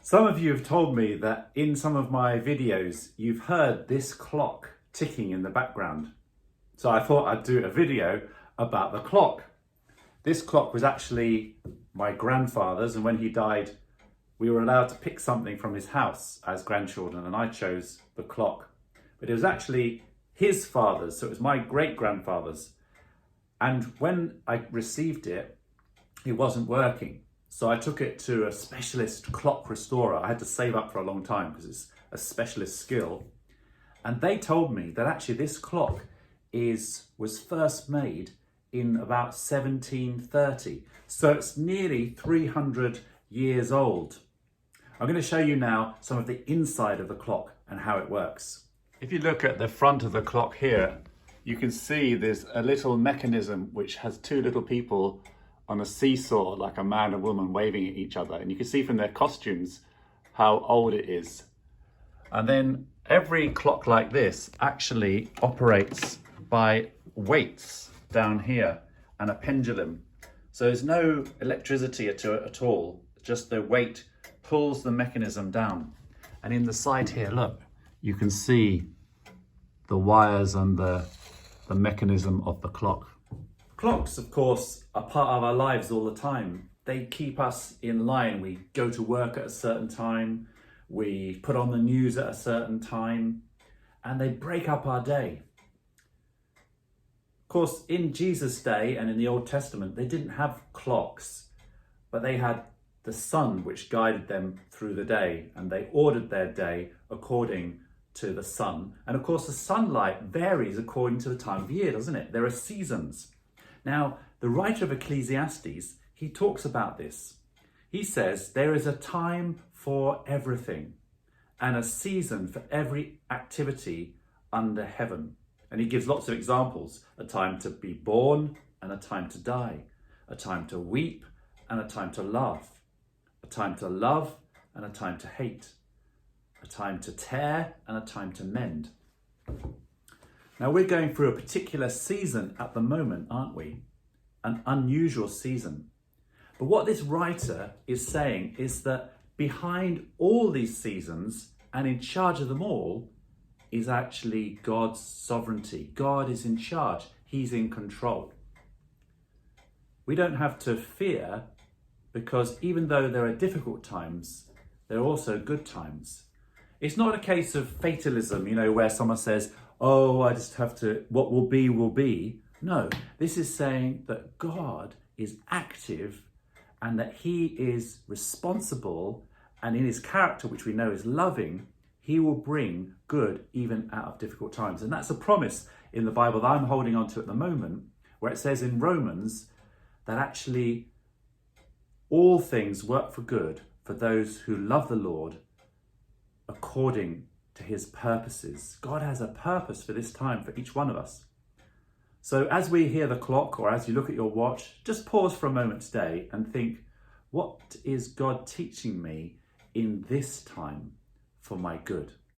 Some of you have told me that in some of my videos, you've heard this clock ticking in the background. So I thought I'd do a video about the clock. This clock was actually my grandfather's, and when he died, we were allowed to pick something from his house as grandchildren, and I chose the clock. But it was actually his father's, so it was my great-grandfather's. And when I received it, it wasn't working. So I took it to a specialist clock restorer. I had to save up for a long time because it's a specialist skill. And they told me that actually this clock was first made in about 1730. So it's nearly 300 years old. I'm going to show you now some of the inside of the clock and how it works. If you look at the front of the clock here, you can see there's a little mechanism which has two little people on a seesaw, like a man and woman waving at each other. And you can see from their costumes how old it is. And then every clock like this actually operates by weights down here and a pendulum. So there's no electricity to it at all. Just the weight pulls the mechanism down. And in the side here, look, you can see the wires and the mechanism of the clock. Clocks, of course, are part of our lives all the time. They keep us in line. We go to work at a certain time, we put on the news at a certain time, and they break up our day. Of course, in Jesus' day and in the Old Testament, they didn't have clocks, but they had the sun which guided them through the day, and they ordered their day according to the sun. And of course, the sunlight varies according to the time of year, doesn't it? There are seasons. Now, the writer of Ecclesiastes, he talks about this. He says, there is a time for everything and a season for every activity under heaven. And he gives lots of examples: a time to be born and a time to die, a time to weep and a time to laugh, a time to love and a time to hate, a time to tear and a time to mend. Now, we're going through a particular season at the moment, aren't we? An unusual season. But what this writer is saying is that behind all these seasons and in charge of them all is actually God's sovereignty. God is in charge. He's in control. We don't have to fear, because even though there are difficult times, there are also good times. It's not a case of fatalism, where someone says, oh, I just have to, what will be, will be. No, this is saying that God is active and that he is responsible, and in his character, which we know is loving, he will bring good even out of difficult times. And that's a promise in the Bible that I'm holding on to at the moment, where it says in Romans that actually all things work for good for those who love the Lord according to his purposes. God has a purpose for this time for each one of us. So as we hear the clock, or as you look at your watch, just pause for a moment today and think, what is God teaching me in this time for my good?